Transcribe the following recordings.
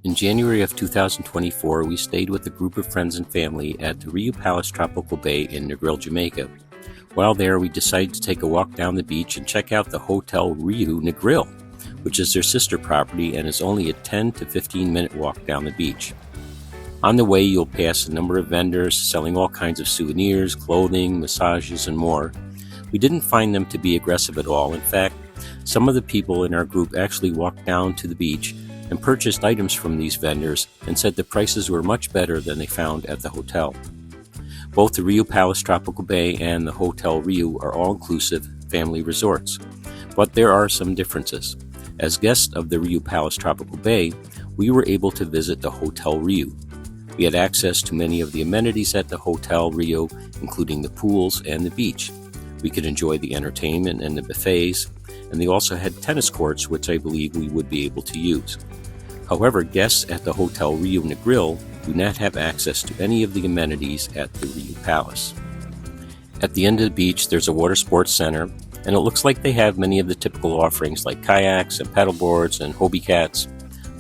In January of 2024, we stayed with a group of friends and family at the RIU Palace Tropical Bay in Negril, Jamaica. While there, we decided to take a walk down the beach and check out the Hotel RIU Negril, which is their sister property and is only a 10 to 15 minute walk down the beach. On the way, you'll pass a number of vendors selling all kinds of souvenirs, clothing, massages, and more. We didn't find them to be aggressive at all. In fact, some of the people in our group actually walked down to the beach and purchased items from these vendors and said the prices were much better than they found at the hotel. Both the RIU Palace Tropical Bay and the Hotel RIU are all-inclusive family resorts, but there are some differences. As guests of the RIU Palace Tropical Bay, we were able to visit the Hotel RIU. We had access to many of the amenities at the Hotel RIU, including the pools and the beach. We could enjoy the entertainment and the buffets, and they also had tennis courts, which I believe we would be able to use. However, guests at the Hotel RIU Negril do not have access to any of the amenities at the RIU Palace. At the end of the beach, there's a water sports center, and it looks like they have many of the typical offerings like kayaks and paddleboards and Hobie cats.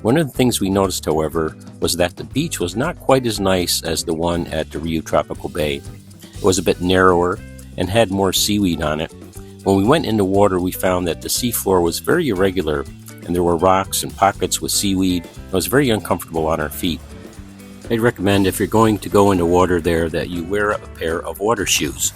One of the things we noticed, however, was that the beach was not quite as nice as the one at the RIU Tropical Bay. It was a bit narrower and had more seaweed on it. When we went in the water, we found that the seafloor was very irregular and there were rocks and pockets with seaweed. It was very uncomfortable on our feet. I'd recommend if you're going to go into water there that you wear a pair of water shoes.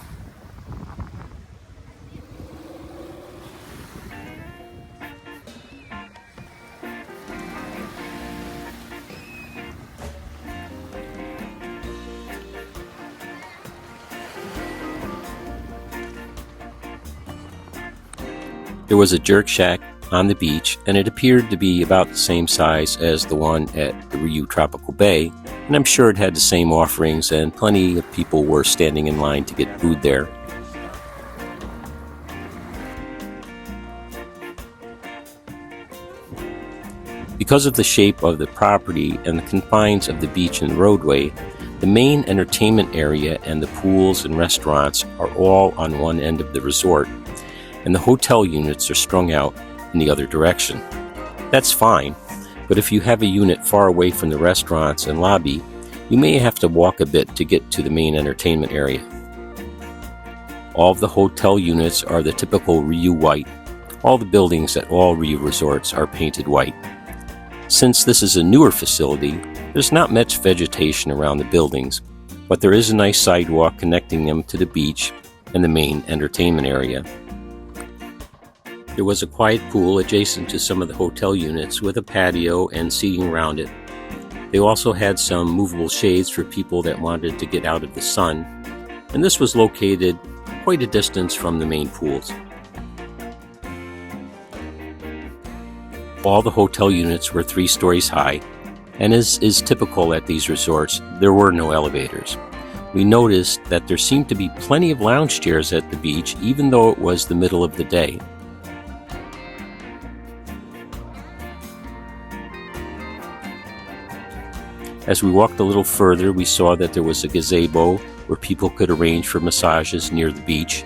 There was a jerk shack on the beach, and it appeared to be about the same size as the one at the RIU Tropical Bay, and I'm sure it had the same offerings, and plenty of people were standing in line to get food there. Because of the shape of the property and the confines of the beach and roadway, the main entertainment area and the pools and restaurants are all on one end of the resort, and the hotel units are strung out in the other direction. That's fine, but if you have a unit far away from the restaurants and lobby, you may have to walk a bit to get to the main entertainment area. All of the hotel units are the typical RIU white. All the buildings at all RIU resorts are painted white. Since this is a newer facility, there's not much vegetation around the buildings, but there is a nice sidewalk connecting them to the beach and the main entertainment area. There was a quiet pool adjacent to some of the hotel units with a patio and seating around it. They also had some movable shades for people that wanted to get out of the sun, and this was located quite a distance from the main pools. All the hotel units were 3 stories high, and as is typical at these resorts, there were no elevators. We noticed that there seemed to be plenty of lounge chairs at the beach, even though it was the middle of the day. As we walked a little further, we saw that there was a gazebo where people could arrange for massages near the beach.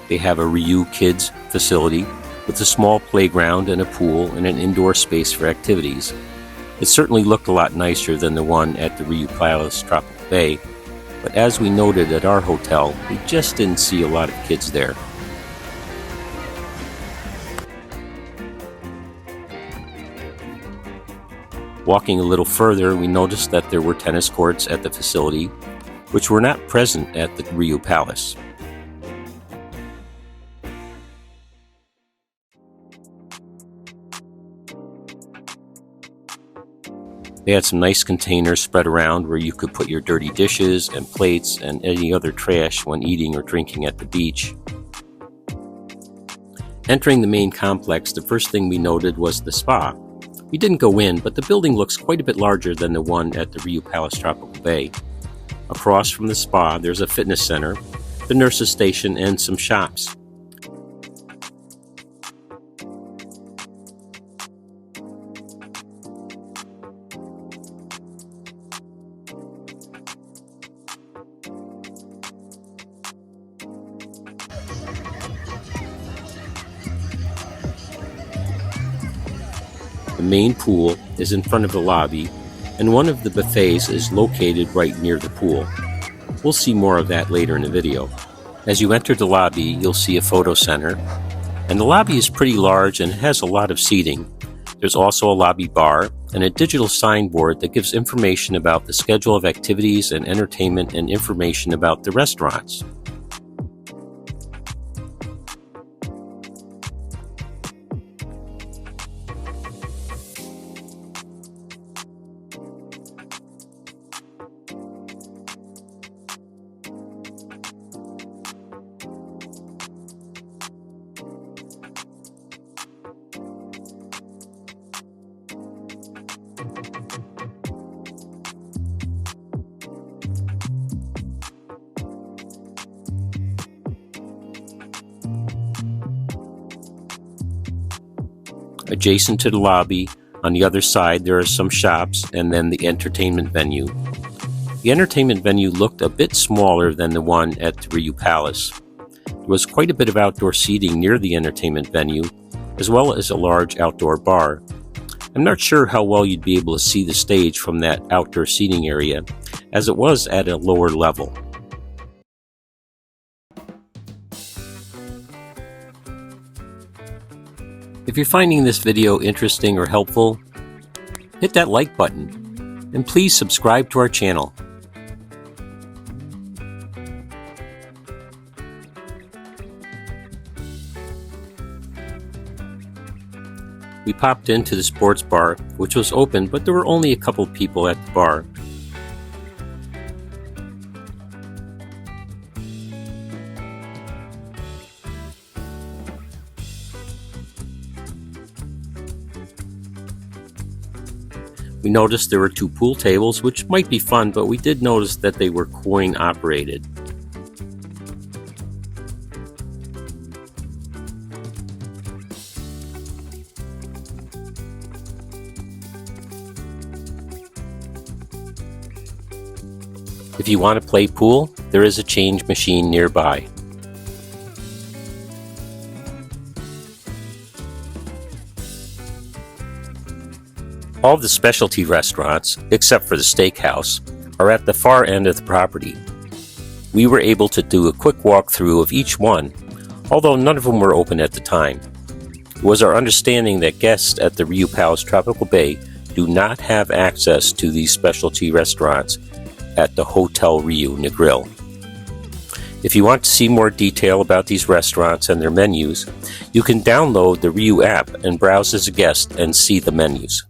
They have a RIU Kids facility with a small playground and a pool and an indoor space for activities. It certainly looked a lot nicer than the one at the RIU Palace Tropical Bay, but as we noted at our hotel, we just didn't see a lot of kids there. Walking a little further, we noticed that there were tennis courts at the facility, which were not present at the RIU Palace. They had some nice containers spread around where you could put your dirty dishes and plates and any other trash when eating or drinking at the beach. Entering the main complex, the first thing we noted was the spa. We didn't go in, but the building looks quite a bit larger than the one at the RIU Palace Tropical Bay. Across from the spa, there's a fitness center, the nurse's station, and some shops. The main pool is in front of the lobby, and one of the buffets is located right near the pool. We'll see more of that later in the video. As you enter the lobby, you'll see a photo center, and the lobby is pretty large and has a lot of seating. There's also a lobby bar and a digital signboard that gives information about the schedule of activities and entertainment and information about the restaurants. Adjacent to the lobby, on the other side, there are some shops and then the entertainment venue. The entertainment venue looked a bit smaller than the one at the RIU Palace. There was quite a bit of outdoor seating near the entertainment venue, as well as a large outdoor bar. I'm not sure how well you'd be able to see the stage from that outdoor seating area, as it was at a lower level. If you're finding this video interesting or helpful, hit that like button, and please subscribe to our channel. We popped into the sports bar, which was open, but there were only a couple people at the bar. We noticed there were 2 pool tables, which might be fun, but we did notice that they were coin operated. If you want to play pool, there is a change machine nearby. All the specialty restaurants, except for the steakhouse, are at the far end of the property. We were able to do a quick walkthrough of each one, although none of them were open at the time. It was our understanding that guests at the RIU Palace Tropical Bay do not have access to these specialty restaurants at the Hotel RIU Negril. If you want to see more detail about these restaurants and their menus, you can download the RIU app and browse as a guest and see the menus.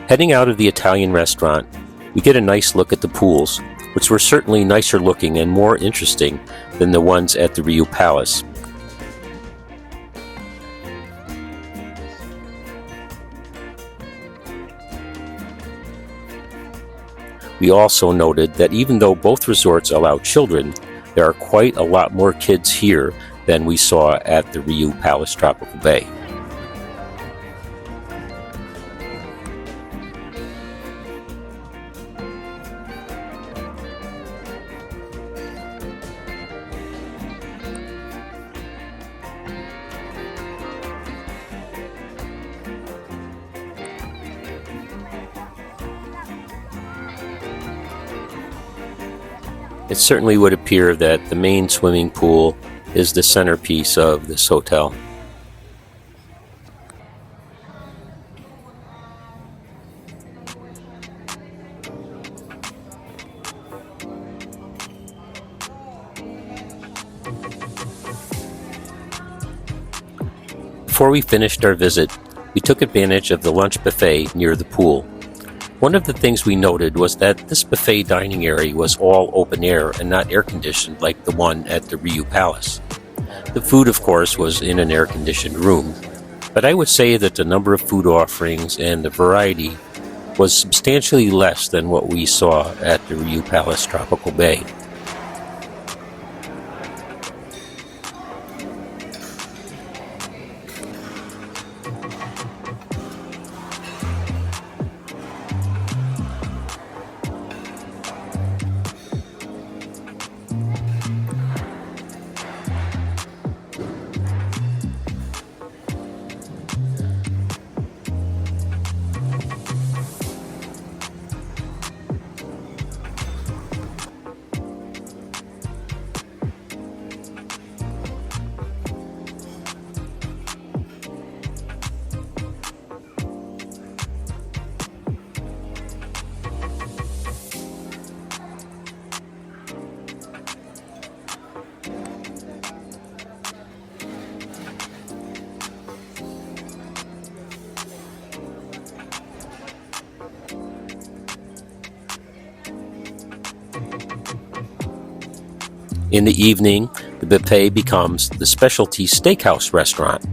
Heading out of the Italian restaurant, we get a nice look at the pools, which were certainly nicer looking and more interesting than the ones at the RIU Palace. We also noted that even though both resorts allow children, there are quite a lot more kids here than we saw at the RIU Palace Tropical Bay. It certainly would appear that the main swimming pool is the centerpiece of this hotel. Before we finished our visit, we took advantage of the lunch buffet near the pool. One of the things we noted was that this buffet dining area was all open air and not air-conditioned like the one at the RIU Palace. The food, of course, was in an air-conditioned room, but I would say that the number of food offerings and the variety was substantially less than what we saw at the RIU Palace Tropical Bay. In the evening, the buffet becomes the specialty steakhouse restaurant.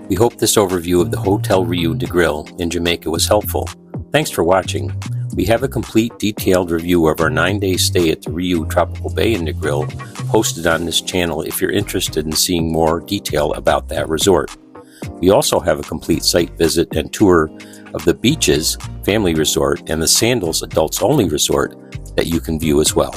We hope this overview of the Hotel RIU Negril in Jamaica was helpful. Thanks for watching. We have a complete detailed review of our 9-day stay at the RIU Tropical Bay in Negril posted on this channel if you're interested in seeing more detail about that resort. We also have a complete site visit and tour of the Beaches Family Resort and the Sandals Adults Only Resort that you can view as well.